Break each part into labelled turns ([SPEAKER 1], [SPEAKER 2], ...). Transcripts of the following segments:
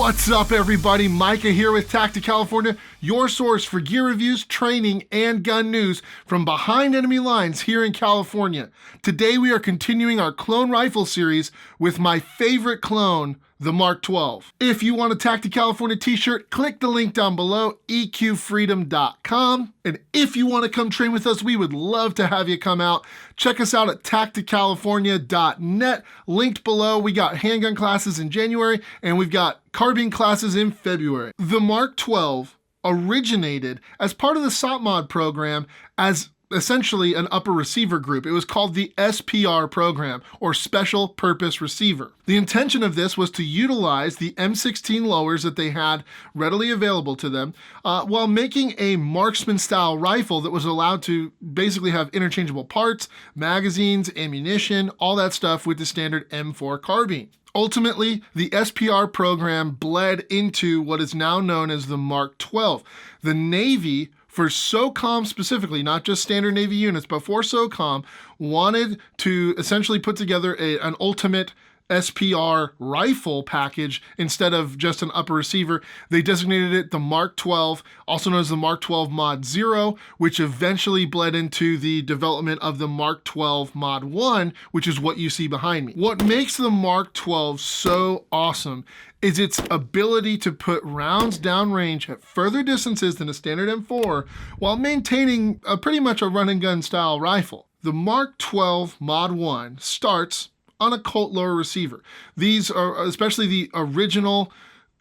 [SPEAKER 1] What's up, everybody? Micah here with Tactic California, your source for gear reviews, training, and gun news from behind enemy lines here in California. Today we are continuing our clone rifle series with my favorite clone, the Mark 12. If you want a Tactic California t-shirt, click the link down below, eqfreedom.com. And if you want to come train with us, we would love to have you come out. Check us out at tacticcalifornia.net. Linked below. We got handgun classes in January, and we've got carbine classes in February. The Mark 12 originated as part of the SOPMOD program as essentially an upper receiver group. It was called the SPR program, or Special Purpose Receiver. The intention of this was to utilize the M16 lowers that they had readily available to them while making a marksman style rifle that was allowed to basically have interchangeable parts, magazines, ammunition, all that stuff with the standard M4 carbine. Ultimately, the SPR program bled into what is now known as the Mark 12. The Navy, for SOCOM specifically, not just standard Navy units, but for SOCOM, wanted to essentially put together an ultimate SPR rifle package instead of just an upper receiver. They designated it the Mark 12, also known as the Mark 12 Mod 0, which eventually bled into the development of the Mark 12 Mod 1, which is what you see behind me. What makes the Mark 12 so awesome is its ability to put rounds downrange at further distances than a standard M4 while maintaining pretty much a run and gun style rifle. The Mark 12 Mod 1 starts on a Colt lower receiver. These are, especially the original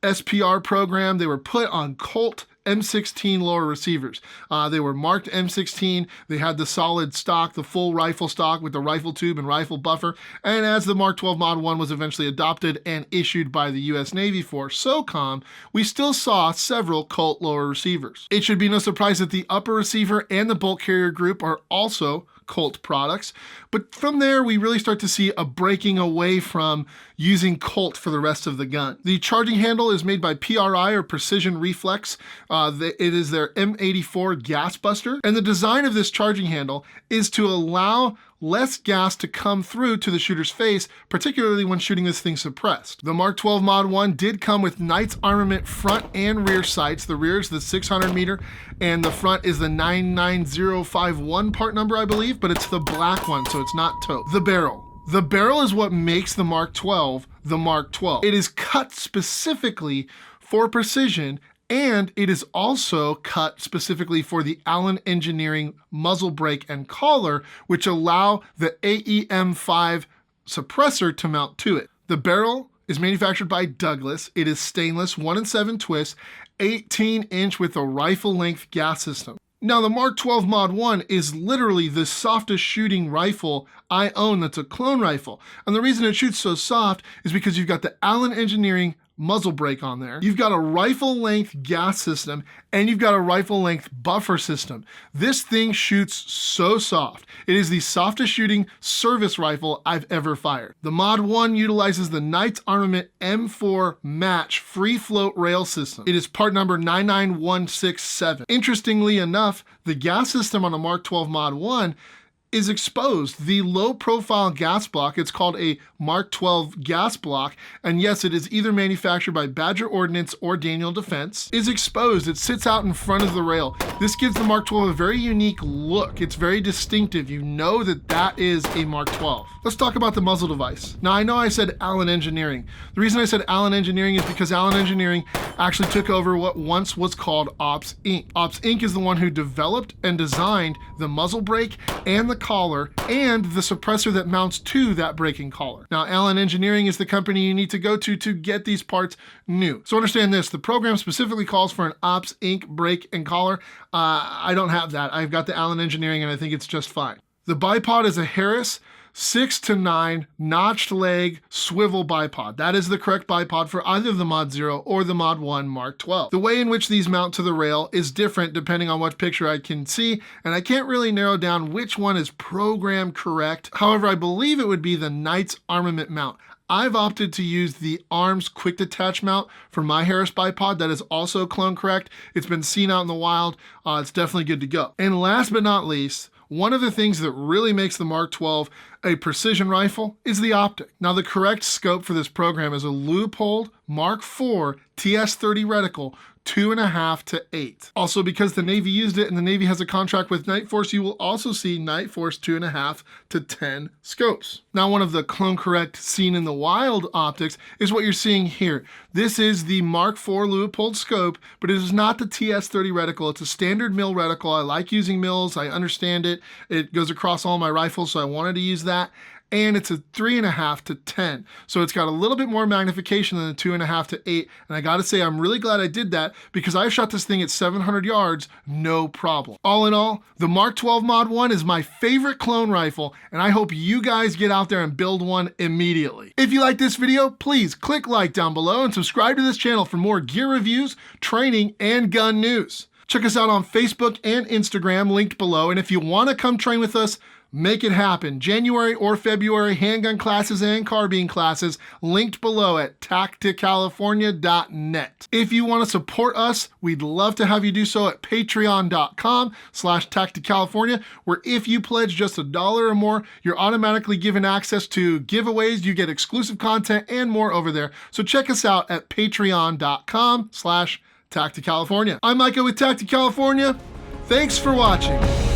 [SPEAKER 1] SPR program, they were put on Colt M16 lower receivers. They were marked M16. They had the solid stock, the full rifle stock with the rifle tube and rifle buffer. And as the Mark 12 Mod 1 was eventually adopted and issued by the US Navy for SOCOM, we still saw several Colt lower receivers. It should be no surprise that the upper receiver and the bolt carrier group are also Colt products, but from there we really start to see a breaking away from using Colt for the rest of the gun. The charging handle is made by PRI, or Precision Reflex. It is their M84 gas buster, and the design of this charging handle is to allow less gas to come through to the shooter's face, particularly when shooting this thing suppressed. The Mark 12 Mod 1 did come with Knights Armament front and rear sights. The rear is the 600 meter and the front is the 99051 part number, I believe, but it's the black one, so it's not taupe. The barrel. The barrel is what makes the Mark 12 the Mark 12. It is cut specifically for precision, and it is also cut specifically for the Allen Engineering muzzle brake and collar, which allow the AEM5 suppressor to mount to it. The barrel is manufactured by Douglas. It is stainless, 1-in-7 twist, 18-inch with a rifle length gas system. Now, the Mark 12 Mod 1 is literally the softest shooting rifle I own that's a clone rifle. And the reason it shoots so soft is because you've got the Allen Engineering muzzle brake on there. You've got a rifle length gas system, and you've got a rifle length buffer system. This thing shoots so soft. It is the softest shooting service rifle I've ever fired. The Mod 1 utilizes the Knights Armament M4 Match free float rail system. It is part number 99167. Interestingly enough, the gas system on the Mark 12 Mod 1 is exposed. The low profile gas block, it's called a Mark 12 gas block, and yes, it is either manufactured by Badger Ordnance or Daniel Defense, is exposed. It sits out in front of the rail. This gives the Mark 12 a very unique look. It's very distinctive. You know that that is a Mark 12. Let's talk about the muzzle device. Now, I know I said Allen Engineering. The reason I said Allen Engineering is because Allen Engineering actually took over what once was called Ops Inc. Ops Inc. is the one who developed and designed the muzzle brake and the collar and the suppressor that mounts to that braking collar. Now, Allen Engineering is the company you need to go to get these parts new. So understand this, the program specifically calls for an Ops Inc. brake and collar. I don't have that. I've got the Allen Engineering and I think it's just fine. The bipod is a Harris 6-9 notched leg swivel bipod. That is the correct bipod for either the Mod 0 or the Mod 1 Mark 12. The way in which these mount to the rail is different depending on what picture I can see, and I can't really narrow down which one is program correct. However, I believe it would be the Knights Armament mount. I've opted to use the ARMS quick detach mount for my Harris bipod. That is also clone correct. It's been seen out in the wild. It's definitely good to go. And last but not least, one of the things that really makes the Mark 12 a precision rifle is the optic. Now, the correct scope for this program is a Leupold Mark IV TS30 reticle, 2.5 to 8. Also, because the Navy used it and the Navy has a contract with Nightforce, you will also see Nightforce 2.5 to 10 scopes. Now, one of the Clone Correct seen in the wild optics is what you're seeing here. This is the Mark IV Leupold scope, but it is not the TS30 reticle. It's a standard mil reticle. I like using mils. I understand it. It goes across all my rifles, so I wanted to use that. And it's a 3.5 to 10. So it's got a little bit more magnification than the 2.5 to 8. And I gotta say, I'm really glad I did that because I've shot this thing at 700 yards, no problem. All in all, the Mark 12 Mod 1 is my favorite clone rifle, and I hope you guys get out there and build one immediately. If you like this video, please click like down below and subscribe to this channel for more gear reviews, training, and gun news. Check us out on Facebook and Instagram, linked below. And if you wanna come train with us, make it happen. January or February handgun classes and carbine classes linked below at tacticalifornia.net. If you want to support us, we'd love to have you do so at patreon.com/tacticalifornia, where if you pledge just $1 or more, you're automatically given access to giveaways, you get exclusive content and more over there. So check us out at patreon.com/tacticalifornia. I'm Micah with Tactic California. Thanks for watching.